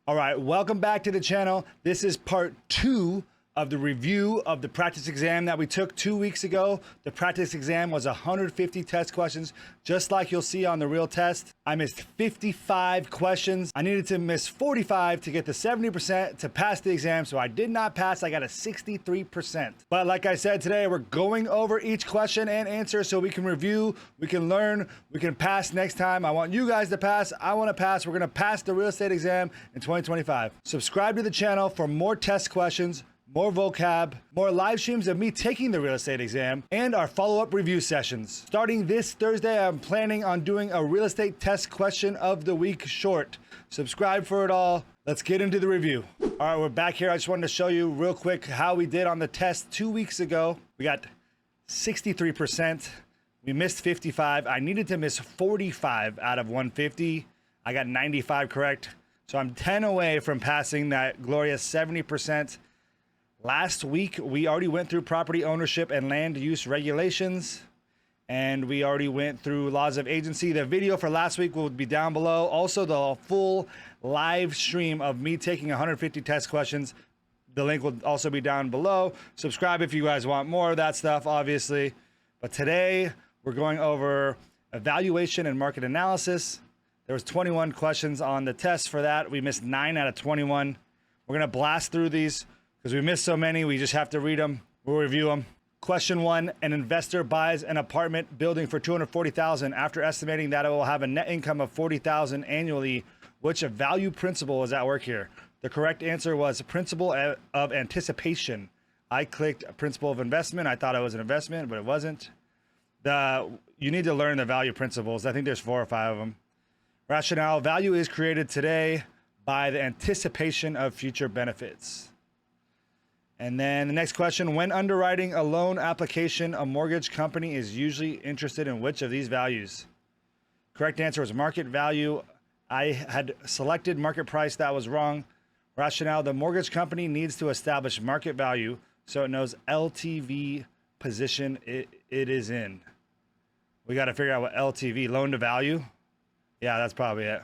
All right, welcome back to the channel. This is part 2 of the review of the practice exam that we took 2 weeks ago. The practice exam was 150 test questions, just like you'll see on the real test. I missed 55 questions. I needed to miss 45 to get the 70% to pass the exam, so I did not pass. I got a 63%. But like I said, today we're going over each question and answer so we can review, we can learn, we can pass next time. I want you guys to pass. I want to pass. We're going to pass the real estate exam in 2025. Subscribe to the channel for more test questions, more vocab, more live streams of me taking the real estate exam, and our follow-up review sessions. Starting this Thursday, I'm planning on doing a real estate test question of the week short. Subscribe for it all. Let's get into the review. All right, we're back here. I just wanted to show you real quick how we did on the test 2 weeks ago. We got 63%. We missed 55. I needed to miss 45 out of 150. I got 95 correct. So I'm 10 away from passing that glorious 70%. Last week, we already went through property ownership and land use regulations, and we already went through laws of agency. The video for last week will be down below. Also, the full live stream of me taking 150 test questions. The link will also be down below. Subscribe if you guys want more of that stuff, obviously. But today, we're going over evaluation and market analysis. There was 21 questions on the test for that. We missed 9 out of 21. We're going to blast through these. Because we missed so many, we just have to read them. We'll review them. Question 1, an investor buys an apartment building for $240,000 after estimating that it will have a net income of $40,000 annually. Which value principle is at work here? The correct answer was principle of anticipation. I clicked principle of investment. I thought it was an investment, but it wasn't. You need to learn the value principles. I think there's 4 or 5 of them. Rationale, value is created today by the anticipation of future benefits. And then the next question, when underwriting a loan application, a mortgage company is usually interested in which of these values? Correct answer was market value. I had selected market price. That was wrong. Rationale, the mortgage company needs to establish market value so it knows LTV position it is in. We got to figure out what LTV, loan to value. Yeah, that's probably it.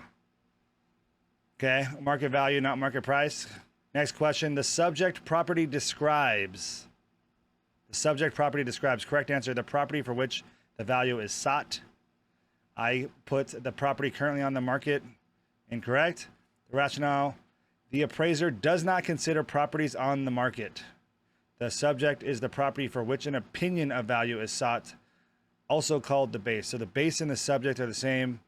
Okay, market value, not market price. Next question, the subject property describes. The subject property describes. Correct answer, the property for which the value is sought. I put the property currently on the market. Incorrect. The rationale, the appraiser does not consider properties on the market. The subject is the property for which an opinion of value is sought, also called the base. So the base and the subject are the same,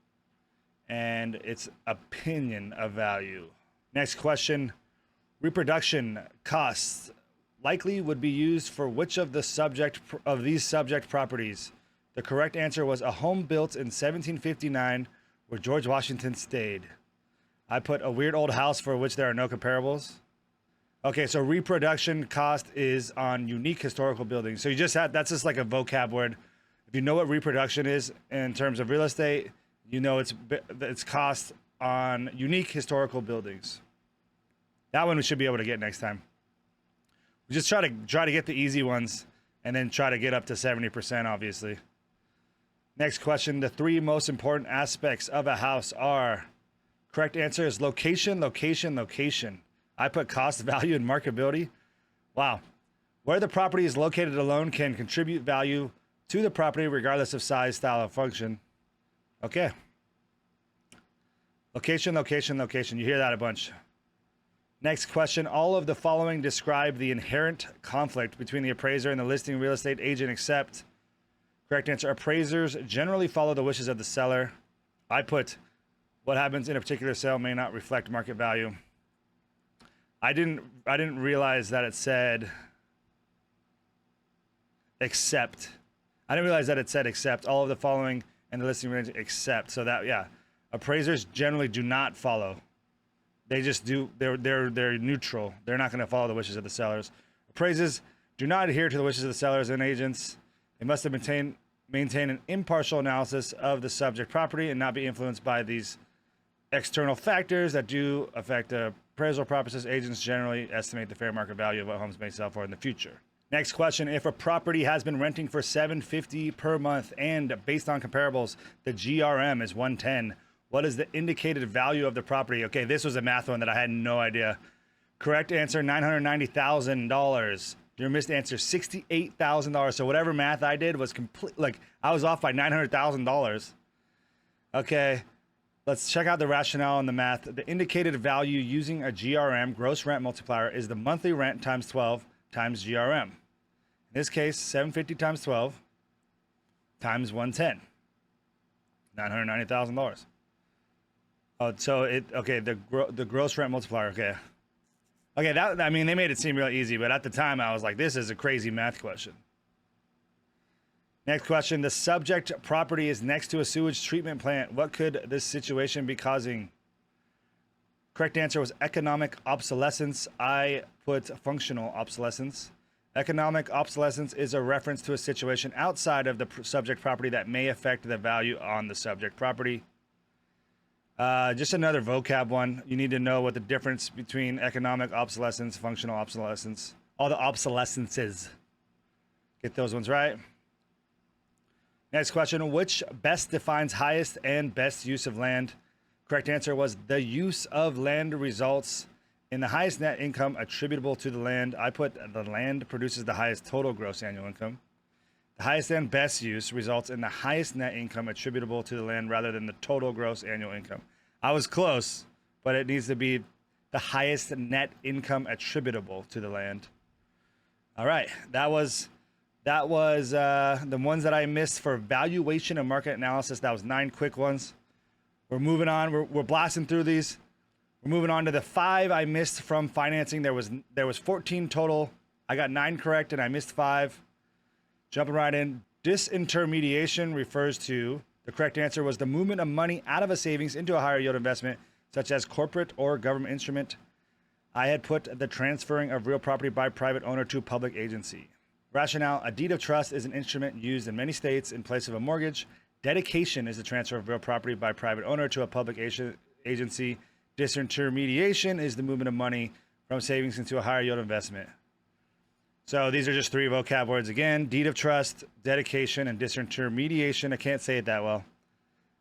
and it's opinion of value. Next question, reproduction costs likely would be used for which of these subject properties? The correct answer was a home built in 1759 where George Washington stayed. I put a weird old house for which there are no comparables. Okay, so reproduction cost is on unique historical buildings. So you just had, that's just like a vocab word. If you know what reproduction is in terms of real estate, you know it's cost on unique historical buildings. That one we should be able to get next time. We just try to get the easy ones and then try to get up to 70%, obviously. Next question, the 3 most important aspects of a house are, correct answer is location, location, location. I put cost, value, and marketability. Wow. Where the property is located alone can contribute value to the property regardless of size, style, or function. Okay. Location, location, location. You hear that a bunch. Next question, all of the following describe the inherent conflict between the appraiser and the listing real estate agent except. Correct answer, appraisers generally follow the wishes of the seller. I put what happens in a particular sale may not reflect market value. I didn't realize that it said except. I didn't realize that it said except all of the following and the listing range except. So that, yeah, appraisers generally do not follow. They just do, they're neutral. They're not going to follow the wishes of the sellers. Appraisers do not adhere to the wishes of the sellers and agents. They must maintain an impartial analysis of the subject property and not be influenced by these external factors that do affect the appraisal process. Agents generally estimate the fair market value of what homes may sell for in the future. Next question, if a property has been renting for $750 per month and based on comparables, the GRM is 110, What is the indicated value of the property? Okay, this was a math one that I had no idea. Correct answer, $990,000. Your missed answer, $68,000. So whatever math I did was complete. Like I was off by $900,000. Okay, let's check out the rationale and the math. The indicated value using a GRM, gross rent multiplier, is the monthly rent times 12 times GRM. In this case, 750 times 12 times 110. $990,000. Oh, so okay, the gross rent multiplier, okay. Okay, that, I mean, they made it seem real easy, but at the time I was like, this is a crazy math question. Next question, the subject property is next to a sewage treatment plant. What could this situation be causing? Correct answer was economic obsolescence. I put functional obsolescence. Economic obsolescence is a reference to a situation outside of the subject property that may affect the value on the subject property. Just another vocab one. You need to know what the difference between economic obsolescence, functional obsolescence, all the obsolescences. Get those ones right. Next question, which best defines highest and best use of land? Correct answer was the use of land results in the highest net income attributable to the land. I put the land produces the highest total gross annual income. The highest and best use results in the highest net income attributable to the land rather than the total gross annual income. I was close, but it needs to be the highest net income attributable to the land. All right, that was the ones that I missed for valuation and market analysis. That was 9 quick ones. We're moving on. We're blasting through these. We're moving on to the 5 I missed from financing. There was 14 total. I got 9 correct and I missed 5. Jumping right in, disintermediation refers to, the correct answer was the movement of money out of a savings into a higher yield investment, such as corporate or government instrument. I had put the transferring of real property by private owner to public agency. Rationale, a deed of trust is an instrument used in many states in place of a mortgage. Dedication is the transfer of real property by private owner to a public agency. Disintermediation is the movement of money from savings into a higher yield investment. So these are just 3 vocab words again: deed of trust, dedication, and disintermediation. I can't say it that well.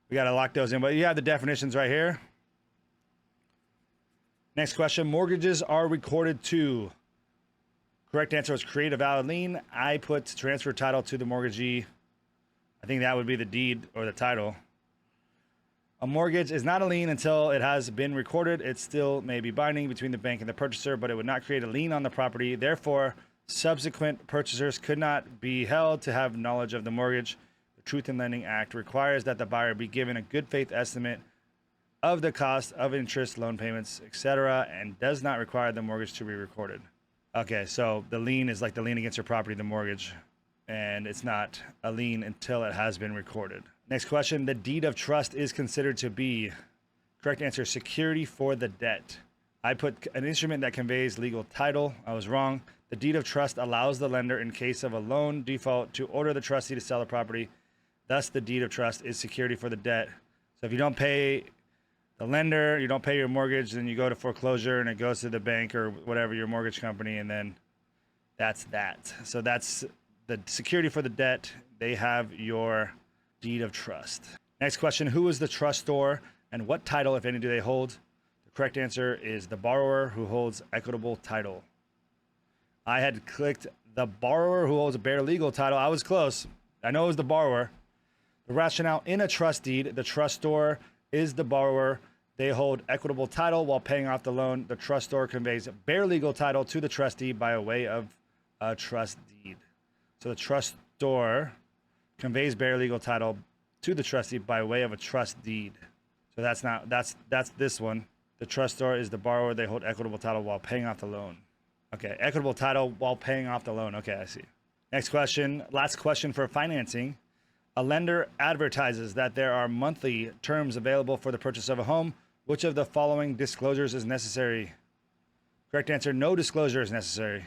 We got to lock those in, but you have the definitions right here. Next question, mortgages are recorded to. Correct answer was create a valid lien. I put transfer title to the mortgagee. I think that would be the deed or the title. A mortgage is not a lien until it has been recorded. It still may be binding between the bank and the purchaser, but it would not create a lien on the property. Therefore, subsequent purchasers could not be held to have knowledge of the mortgage. The Truth in Lending Act requires that the buyer be given a good faith estimate of the cost of interest, loan payments, etc., and does not require the mortgage to be recorded. Okay, so the lien is like the lien against your property, the mortgage, and it's not a lien until it has been recorded. Next question, the deed of trust is considered to be, correct answer, security for the debt. I put an instrument that conveys legal title. I was wrong. The deed of trust allows the lender, in case of a loan default, to order the trustee to sell the property. Thus, the deed of trust is security for the debt. So if you don't pay the lender, you don't pay your mortgage, then you go to foreclosure and it goes to the bank or whatever, your mortgage company, and then that's that. So that's the security for the debt. They have your deed of trust. Next question, who is the trustor and what title, if any, do they hold? The correct answer is the borrower, who holds equitable title. I had clicked the borrower who holds a bare legal title. I was close. I know it was the borrower. The rationale, in a trust deed, the trustor is the borrower. They hold equitable title while paying off the loan. The trustor conveys bare legal title to the trustee by way of a trust deed. So the trustor conveys bare legal title to the trustee by way of a trust deed. So that's this one. The trustor is the borrower. They hold equitable title while paying off the loan. Okay, equitable title while paying off the loan. Okay, I see. Next question, last question for financing. A lender advertises that there are monthly terms available for the purchase of a home. Which of the following disclosures is necessary? Correct answer, no disclosure is necessary.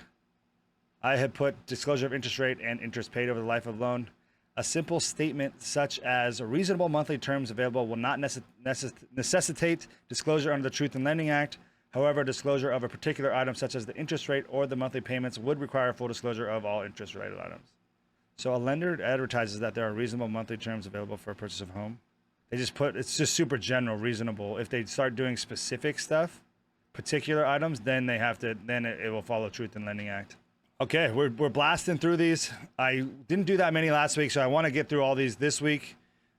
I had put disclosure of interest rate and interest paid over the life of loan. A simple statement such as reasonable monthly terms available will not necessitate disclosure under the Truth in Lending Act. However, disclosure of a particular item such as the interest rate or the monthly payments would require full disclosure of all interest-related items. So a lender advertises that there are reasonable monthly terms available for a purchase of home. They just put, it's just super general, reasonable. If they start doing specific stuff, particular items, then they have to, then it will follow Truth in Lending Act. Okay, we're blasting through these. I didn't do that many last week, so I want to get through all these this week.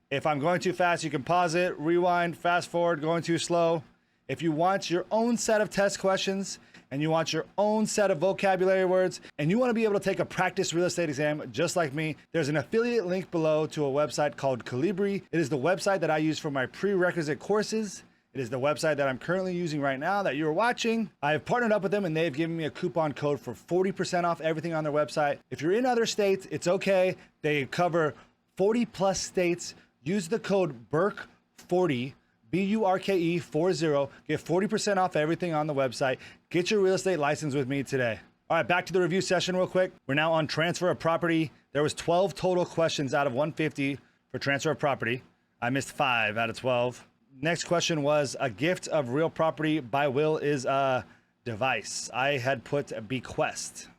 If I'm going too fast, you can pause it, rewind, fast forward, going too slow. If you want your own set of test questions and you want your own set of vocabulary words and you want to be able to take a practice real estate exam just like me, there's an affiliate link below to a website called Colibri. It is the website that I use for my prerequisite courses. It is the website that I'm currently using right now that you're watching. I've partnered up with them and they've given me a coupon code for 40% off everything on their website. If you're in other states, it's okay. They cover 40 plus states. Use the code BURKE40, BURKE 40. Get 40% off everything on the website. Get your real estate license with me today. All right, back to the review session real quick. We're now on transfer of property. There was 12 total questions out of 150 for transfer of property. I missed 5 out of 12. Next question was, a gift of real property by will is a device. I had put a bequest.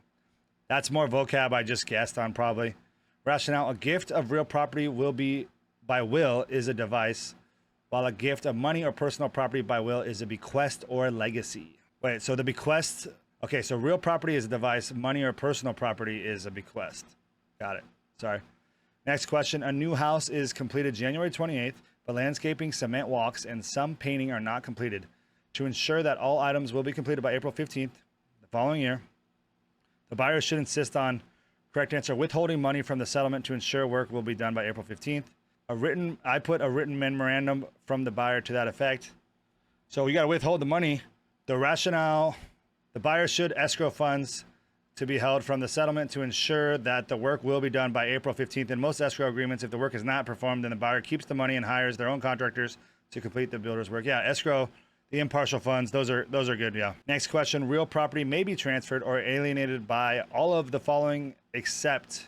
That's more vocab I just guessed on probably. Rationale, a gift of real property will be by will is a device, while a gift of money or personal property by will is a bequest or legacy. Wait, so the bequest, okay, so real property is a device, money or personal property is a bequest. Got it, sorry. Next question, a new house is completed January 28th, but landscaping, cement walks, and some painting are not completed. To ensure that all items will be completed by April 15th, the following year, the buyer should insist on, correct answer, withholding money from the settlement to ensure work will be done by April 15th. I put a written memorandum from the buyer to that effect. So you got to withhold the money. The rationale, the buyer should escrow funds to be held from the settlement to ensure that the work will be done by April 15th. In most escrow agreements, if the work is not performed, then the buyer keeps the money and hires their own contractors to complete the builder's work. Yeah, escrow, the impartial funds, those are good, yeah. Next question, real property may be transferred or alienated by all of the following except,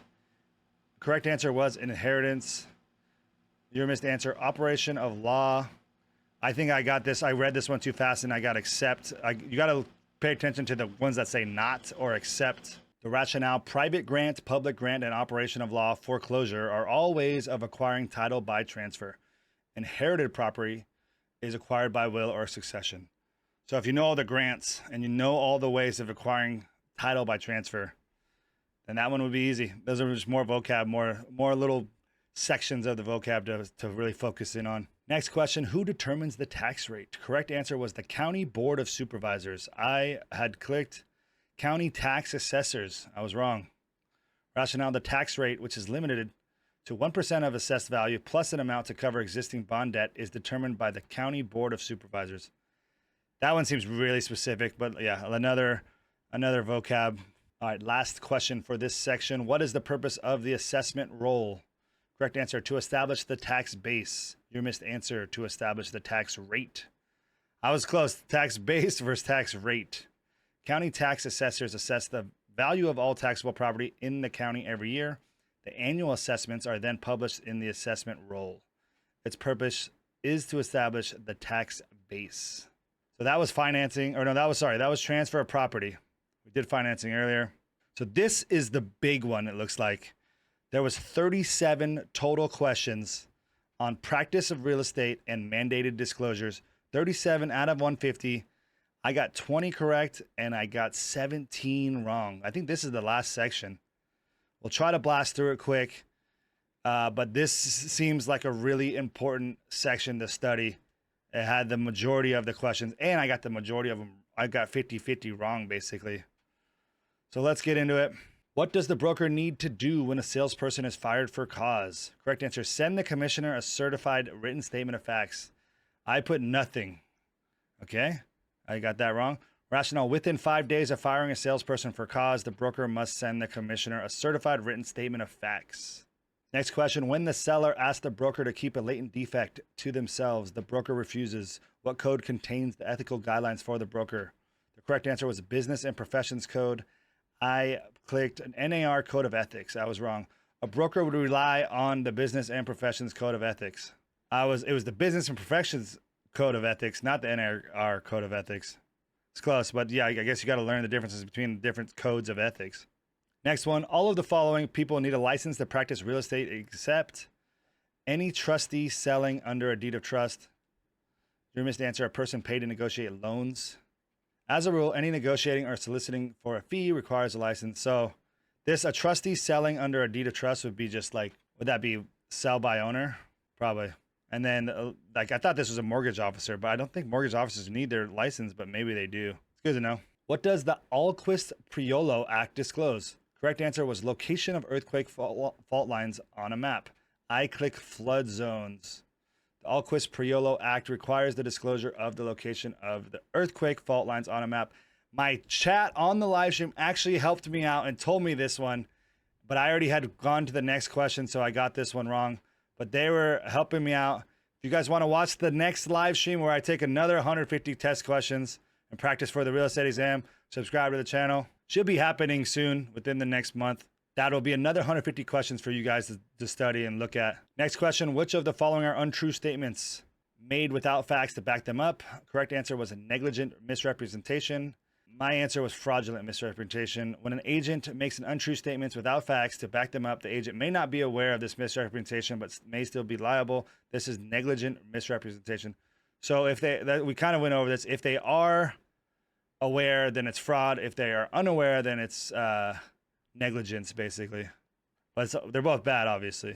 correct answer was inheritance. Your missed answer, operation of law. I think I got this. I read this one too fast and I got accept. You got to pay attention to the ones that say not or accept. The rationale, private grant, public grant, and operation of law, foreclosure are all ways of acquiring title by transfer. Inherited property is acquired by will or succession. So if you know all the grants and you know all the ways of acquiring title by transfer, then that one would be easy. Those are just more vocab, more little sections of the vocab to really focus in on. Next question, who determines the tax rate? Correct answer was the County Board of Supervisors. I had clicked county tax assessors. I was wrong. Rationale, the tax rate, which is limited to 1% of assessed value plus an amount to cover existing bond debt, is determined by the County Board of Supervisors. That one seems really specific, but yeah, another vocab. All right, last question for this section. What is the purpose of the assessment roll? Correct answer, to establish the tax base. Your missed answer, to establish the tax rate. I was close. Tax base versus tax rate. County tax assessors assess the value of all taxable property in the county every year. The annual assessments are then published in the assessment roll. Its purpose is to establish the tax base. So that was financing, or no, that was transfer of property. We did financing earlier. So this is the big one, it looks like. There was 37 total questions on practice of real estate and mandated disclosures. 37 out of 150. I got 20 correct and I got 17 wrong. I think this is the last section. We'll try to blast through it quick, but this seems like a really important section to study. It had the majority of the questions and I got the majority of them. I got 50-50 wrong basically. So let's get into it. What does the broker need to do when a salesperson is fired for cause? Correct answer, send the commissioner a certified written statement of facts. I put nothing. Okay, I got that wrong. Rationale, within 5 days of firing a salesperson for cause, the broker must send the commissioner a certified written statement of facts. Next question, when the seller asks the broker to keep a latent defect to themselves, the broker refuses. What code contains the ethical guidelines for the broker? The correct answer was Business and Professions Code. I clicked an NAR Code of Ethics. I was wrong. A broker would rely on the Business and Professions Code of Ethics. It was the Business and Professions Code of Ethics, not the NAR Code of Ethics. It's close, but yeah, I guess you got to learn the differences between the different codes of ethics. Next one, all of the following people need a license to practice real estate except Any trustee selling under a deed of trust. Your missed answer, a person paid to negotiate loans. As a rule, any negotiating or soliciting for a fee requires a license. So a trustee selling under a deed of trust would be just like, would that be sell by owner? Probably. And then I thought this was a mortgage officer, but I don't think mortgage officers need their license, but maybe they do. It's good to know. What does the Alquist-Priolo Act disclose? Correct answer was location of earthquake fault lines on a map. I click flood zones. The Alquist-Priolo Act requires the disclosure of the location of the earthquake fault lines on a map. My chat on the live stream actually helped me out and told me this one, but I already had gone to the next question, so I got this one wrong. But they were helping me out. If you guys want to watch the next live stream where I take another 150 test questions and practice for the real estate exam, subscribe to the channel. Should be happening soon within the next month. That'll be another 150 questions for you guys to study and look at. Next question, which of the following are untrue statements made without facts to back them up? Correct answer was a negligent misrepresentation. My answer was fraudulent misrepresentation. When an agent makes an untrue statements without facts to back them up, the agent may not be aware of this misrepresentation, but may still be liable. This is negligent misrepresentation. So if we kind of went over this. If they are aware, then it's fraud. If they are unaware, then it's negligence, basically. But they're both bad, obviously.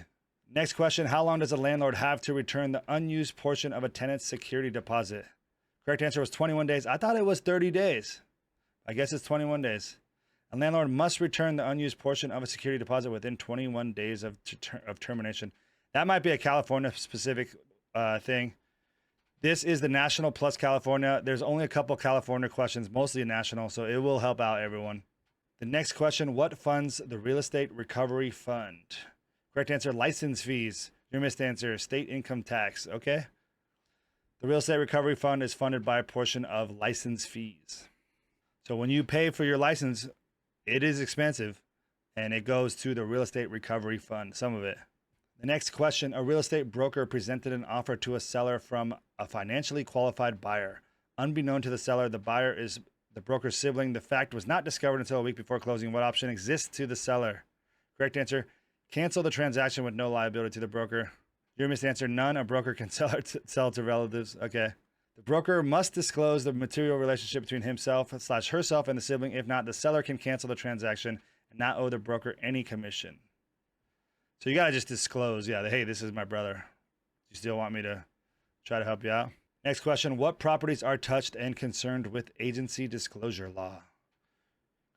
Next question, how long does a landlord have to return the unused portion of a tenant's security deposit? Correct answer was 21 days. I thought it was 30 days. I guess it's 21 days. A landlord must return the unused portion of a security deposit within 21 days of termination. That might be a California-specific thing. This is the national plus California. There's only a couple California questions, mostly national, so it will help out everyone. The next question, what funds the Real Estate Recovery Fund? Correct answer, license fees. Your missed answer, state income tax. Okay. The Real Estate Recovery Fund is funded by a portion of license fees. So when you pay for your license, it is expensive, and it goes to the Real Estate Recovery Fund, some of it. The next question, a real estate broker presented an offer to a seller from a financially qualified buyer. Unbeknown to the seller, the buyer is the broker's sibling. The fact was not discovered until a week before closing. What option exists to the seller? Correct answer, cancel the transaction with no liability to the broker. Your missed answer, none. A broker can sell to relatives. Okay. The broker must disclose the material relationship between himself/herself and the sibling. If not, the seller can cancel the transaction and not owe the broker any commission. So you got to just disclose, yeah, hey, this is my brother. You still want me to try to help you out? Next question, what properties are touched and concerned with agency disclosure law?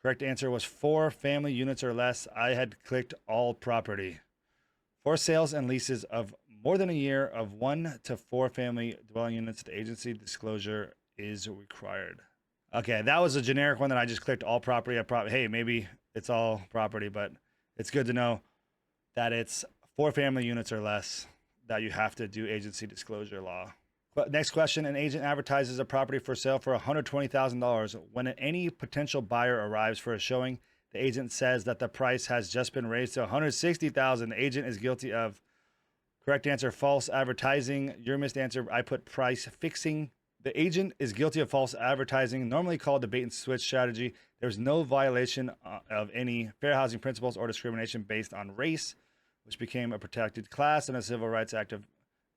Correct answer was 4 family units or less. I had clicked all property. For sales and leases of more than a year of 1 to 4 family dwelling units, the agency disclosure is required. Okay, that was a generic one that I just clicked all property. Hey, maybe it's all property, but it's good to know that it's 4 family units or less that you have to do agency disclosure law. But next question, an agent advertises a property for sale for $120,000. When any potential buyer arrives for a showing, the agent says that the price has just been raised to $160,000. The agent is guilty of, correct answer, false advertising. Your missed answer, I put price fixing. The agent is guilty of false advertising, normally called the bait and switch strategy. There's no violation of any fair housing principles or discrimination based on race, which became a protected class in the Civil Rights Act of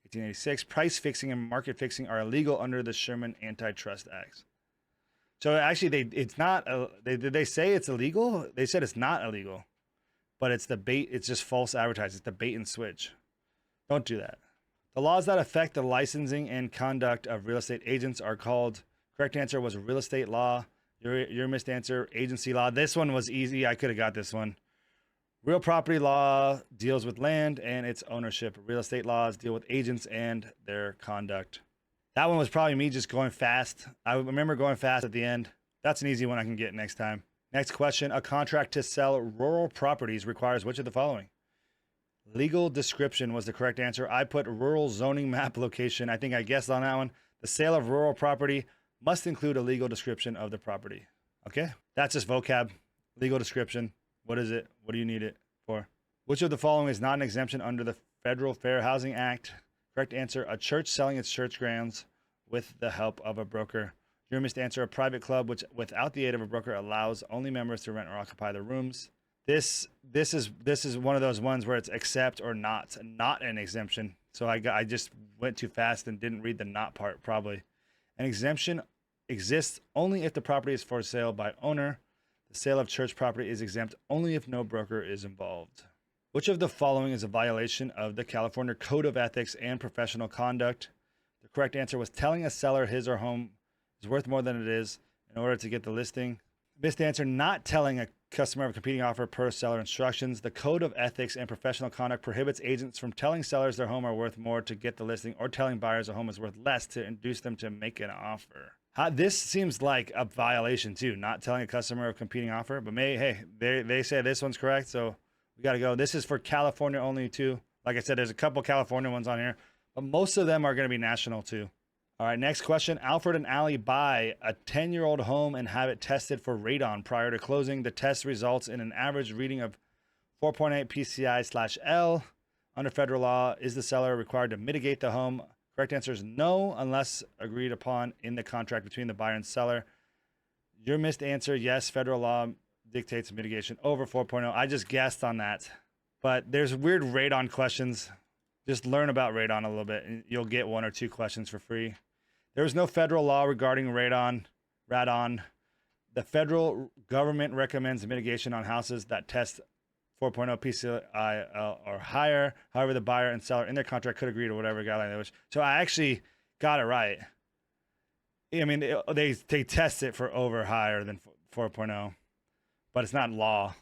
1886. Price fixing and market fixing are illegal under the Sherman Antitrust Acts. So actually, it's not. Did they say it's illegal? They said it's not illegal, but it's the bait. It's just false advertising. It's the bait and switch. Don't do that. The laws that affect the licensing and conduct of real estate agents are called. Correct answer was real estate law. Your missed answer, agency law. This one was easy. I could have got this one. Real property law deals with land and its ownership. Real estate laws deal with agents and their conduct. That one was probably me just going fast. I remember going fast at the end. That's an easy one I can get next time. Next question. A contract to sell rural properties requires which of the following? Legal description was the correct answer. I put rural zoning map location. I think I guessed on that one. The sale of rural property must include a legal description of the property. Okay? That's just vocab. Legal description. What is it? What do you need it for? Which of the following is not an exemption under the Federal Fair Housing Act? Correct answer, a church selling its church grounds with the help of a broker. Your missed answer, a private club which, without the aid of a broker, allows only members to rent or occupy the rooms. This is one of those ones where it's accept or not an exemption. So I just went too fast and didn't read the not part probably. An exemption exists only if the property is for sale by owner. The sale of church property is exempt only if no broker is involved. Which of the following is a violation of the California Code of Ethics and Professional Conduct? The correct answer was telling a seller his or home is worth more than it is in order to get the listing. Missed answer, not telling a customer of a competing offer per seller instructions. The Code of Ethics and Professional Conduct prohibits agents from telling sellers their home are worth more to get the listing or telling buyers a home is worth less to induce them to make an offer. This seems like a violation too, not telling a customer of competing offer, but hey, they say this one's correct, so we got to go. This is for California only too. Like I said, there's a couple California ones on here, but most of them are going to be national too. All right, next question. Alfred and Allie buy a 10-year-old home and have it tested for radon prior to closing. The test results in an average reading of 4.8 PCI/L. Under federal law, is the seller required to mitigate the home? Correct answer is no, unless agreed upon in the contract between the buyer and seller. Your missed answer, yes, federal law dictates mitigation over 4.0. I just guessed on that. But there's weird radon questions. Just learn about radon a little bit, and you'll get 1 or 2 questions for free. There is no federal law regarding radon. The federal government recommends mitigation on houses that test 4.0 PCI or higher. However, the buyer and seller in their contract could agree to whatever guideline they wish. So I actually got it right. I mean, they test it for over higher than 4.0, but it's not law.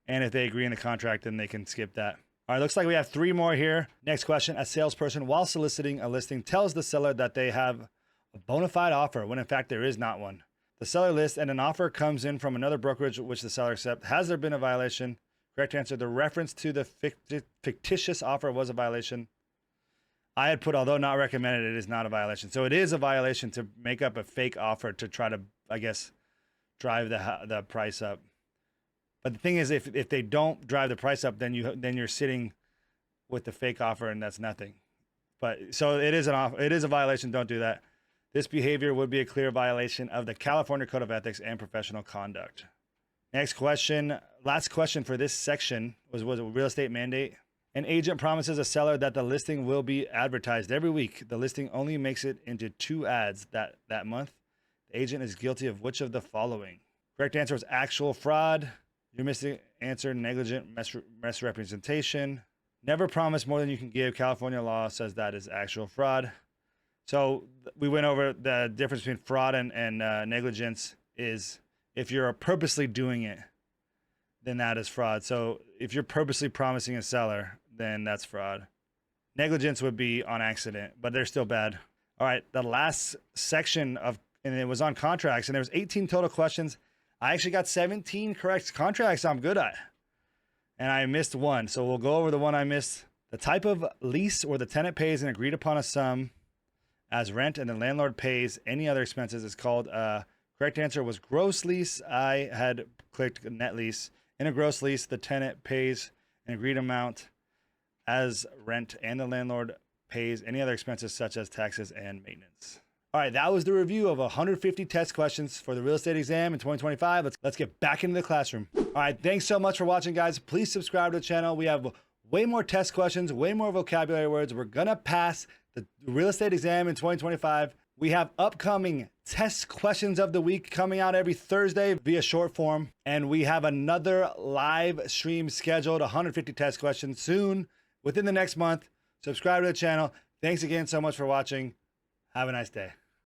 And if they agree in the contract, then they can skip that. All right, looks like we have 3 more here. Next question. A salesperson, while soliciting a listing, tells the seller that they have a bona fide offer when in fact there is not one. The seller lists and an offer comes in from another brokerage which the seller accepts. Has there been a violation? Correct answer. The reference to the fictitious offer was a violation. I had put, although not recommended, it is not a violation. So it is a violation to make up a fake offer to try to, I guess, drive the price up. But the thing is, if they don't drive the price up, then you're sitting with the fake offer, and that's nothing. But so it is a violation. Don't do that. This behavior would be a clear violation of the California Code of Ethics and Professional Conduct. Next question. Last question for this section was a real estate mandate. An agent promises a seller that the listing will be advertised every week. The listing only makes it into 2 ads that month. The agent is guilty of which of the following? Correct answer was actual fraud. Your missing answer, negligent misrepresentation. Never promise more than you can give. California law says that is actual fraud. So we went over the difference between fraud and negligence is if you're purposely doing it, then that is fraud. So if you're purposely promising a seller, then that's fraud. Negligence would be on accident, but they're still bad. All right, the last section and it was on contracts, and there was 18 total questions. I actually got 17 correct contracts I'm good at, and I missed 1. So we'll go over the one I missed. The type of lease where the tenant pays an agreed upon a sum as rent and the landlord pays any other expenses is called, correct answer was gross lease. I had clicked net lease. In a gross lease, the tenant pays an agreed amount as rent and the landlord pays any other expenses such as taxes and maintenance. All right, that was the review of 150 test questions for the real estate exam in 2025. Let's get back into the classroom. All right, thanks so much for watching, guys. Please subscribe to the channel. We have way more test questions, way more vocabulary words. We're gonna pass the real estate exam in 2025. We have upcoming test questions of the week coming out every Thursday via short form. And we have another live stream scheduled, 150 test questions soon within the next month. Subscribe to the channel. Thanks again so much for watching. Have a nice day.